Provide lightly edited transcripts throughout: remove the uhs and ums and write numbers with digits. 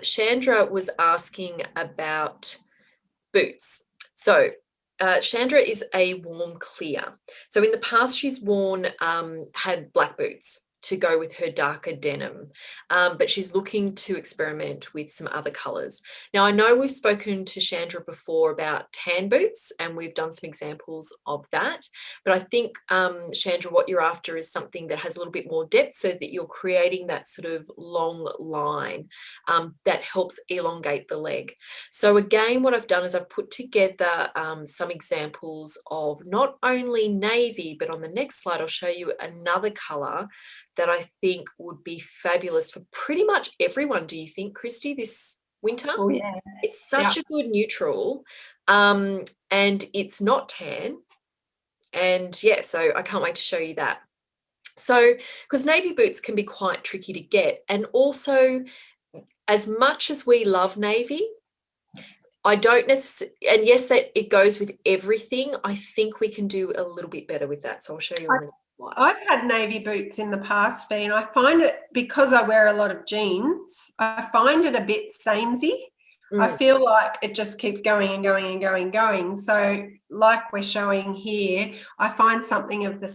Chandra was asking about boots. So Chandra is a warm clear. So in the past, she's had black boots to go with her darker denim, but she's looking to experiment with some other colors. Now, I know we've spoken to Chandra before about tan boots, and we've done some examples of that. But I think, Chandra, what you're after is something that has a little bit more depth so that you're creating that sort of long line that helps elongate the leg. So again, what I've done is I've put together some examples of not only navy, but on the next slide, I'll show you another color that I think would be fabulous for pretty much everyone. Do you think, Christy, this winter? Oh, yeah. It's such a good neutral, and it's not tan. And yeah, so I can't wait to show you that. So, because navy boots can be quite tricky to get, and also as much as we love navy, I don't necessarily, and yes, that it goes with everything. I think we can do a little bit better with that. So I'll show you on the next slide. I've had navy boots in the past, Fee, and I find it, because I wear a lot of jeans, I find it a bit samey. I feel like it just keeps going and going and going and going. So, like we're showing here, I find something of the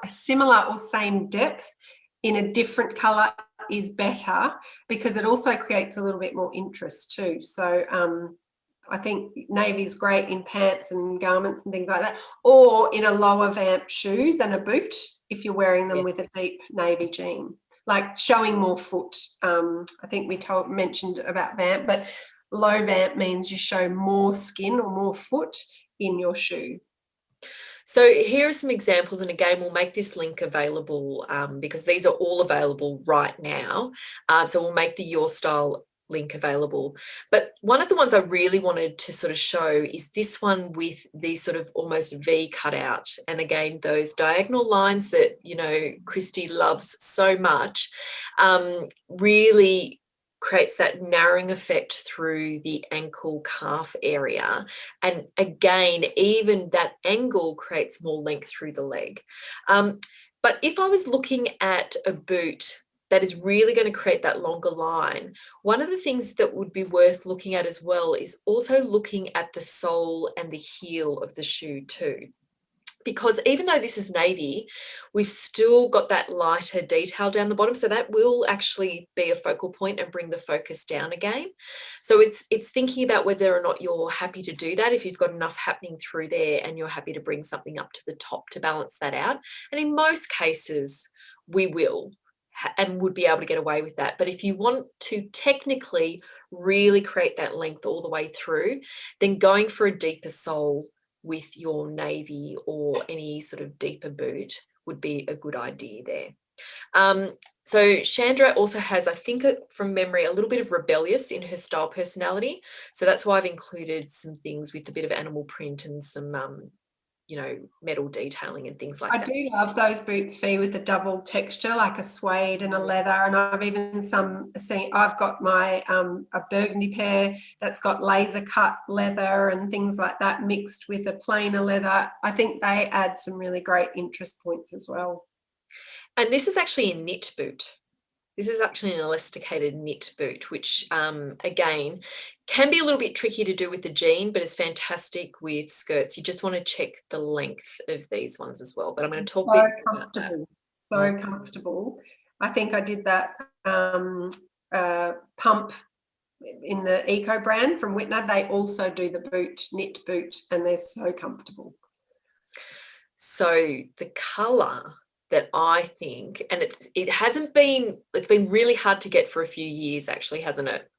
similar or same depth in a different color is better, because it also creates a little bit more interest too. So I think navy is great in pants and garments and things like that, or in a lower vamp shoe than a boot if you're wearing them with a deep navy jean, like showing more foot. I think we mentioned about vamp, but low vamp means you show more skin or more foot in your shoe. So here are some examples, and again, we'll make this link available because these are all available right now. So we'll make the Your Style link available. But one of the ones I really wanted to sort of show is this one with the sort of almost V cutout. And again, those diagonal lines that, you know, Christy loves so much, really creates that narrowing effect through the ankle calf area. And again, even that angle creates more length through the leg. But if I was looking at a boot that is really going to create that longer line, one of the things that would be worth looking at as well is also looking at the sole and the heel of the shoe too. Because even though this is navy, we've still got that lighter detail down the bottom. So that will actually be a focal point and bring the focus down again. So it's thinking about whether or not you're happy to do that, if you've got enough happening through there and you're happy to bring something up to the top to balance that out. And in most cases, we will and would be able to get away with that. But if you want to technically really create that length all the way through, then going for a deeper sole with your navy or any sort of deeper boot would be a good idea there. So Chandra also has, I think from memory, a little bit of rebellious in her style personality. So that's why I've included some things with a bit of animal print and some, you know, metal detailing and things like that. I do love those boots, Fee, with the double texture, like a suede and a leather. And I've even I've got my a burgundy pair that's got laser cut leather and things like that mixed with a plainer leather. I think they add some really great interest points as well. And this is actually a knit boot. This is actually an elasticated knit boot, which again, can be a little bit tricky to do with the jean, but is fantastic with skirts. You just want to check the length of these ones as well. But I'm going to talk a bit about that. So comfortable. I think I did that pump in the Eco brand from Whitner. They also do the knit boot, and they're so comfortable. So the colour that I think, and it's been really hard to get for a few years actually, hasn't it?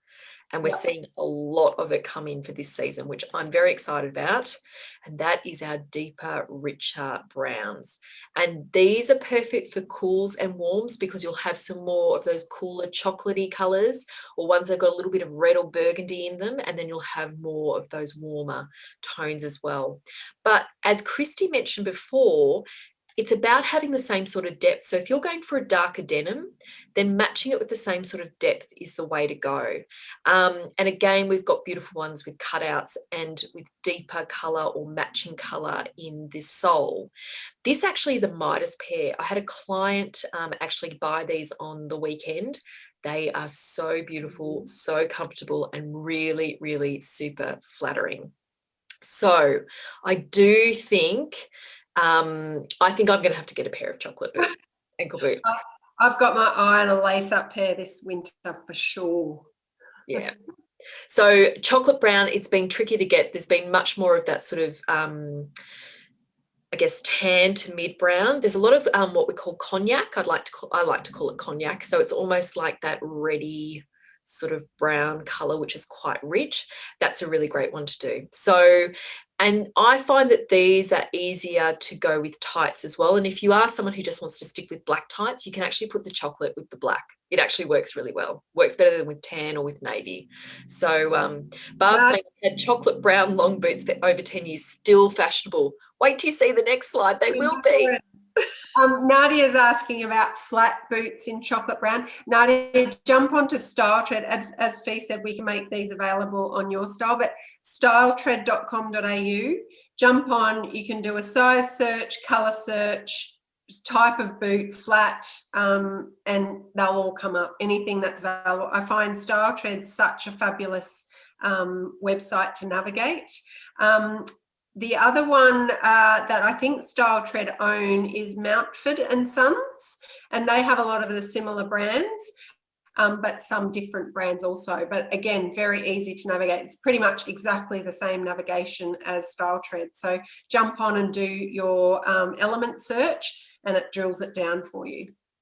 And we're seeing a lot of it come in for this season, which I'm very excited about. And that is our deeper, richer browns. And these are perfect for cools and warms because you'll have some more of those cooler chocolatey colours, or ones that have got a little bit of red or burgundy in them. And then you'll have more of those warmer tones as well. But as Christy mentioned before, it's about having the same sort of depth. So if you're going for a darker denim, then matching it with the same sort of depth is the way to go. And again, we've got beautiful ones with cutouts and with deeper colour or matching colour in this sole. This actually is a Midas pair. I had a client actually buy these on the weekend. They are so beautiful, so comfortable, and really, really super flattering. So I do think, I'm going to have to get a pair of chocolate boots, ankle boots. I've got my eye on a lace-up pair this winter for sure. Yeah. So chocolate brown, it's been tricky to get. There's been much more of that sort of, I guess, tan to mid brown. There's a lot of what we call cognac. I like to call it cognac. So it's almost like that reddy sort of brown color, which is quite rich. That's a really great one to do. So, and I find that these are easier to go with tights as well. And if you are someone who just wants to stick with black tights, you can actually put the chocolate with the black. It actually works really well. Works better than with tan or with navy. So Barb's saying had chocolate brown long boots for over 10 years, still fashionable. Wait till you see the next slide. They will be. Nadia's asking about flat boots in chocolate brown. Nadia, jump onto StyleTread. As Fee said, we can make these available on your style, but styletread.com.au. Jump on, you can do a size search, colour search, type of boot, flat, and they'll all come up, anything that's available. I find StyleTread such a fabulous website to navigate. The other one that I think StyleTread own is Mountford and Sons, and they have a lot of the similar brands, but some different brands also. But again, very easy to navigate. It's pretty much exactly the same navigation as StyleTread. So jump on and do your element search, and it drills it down for you.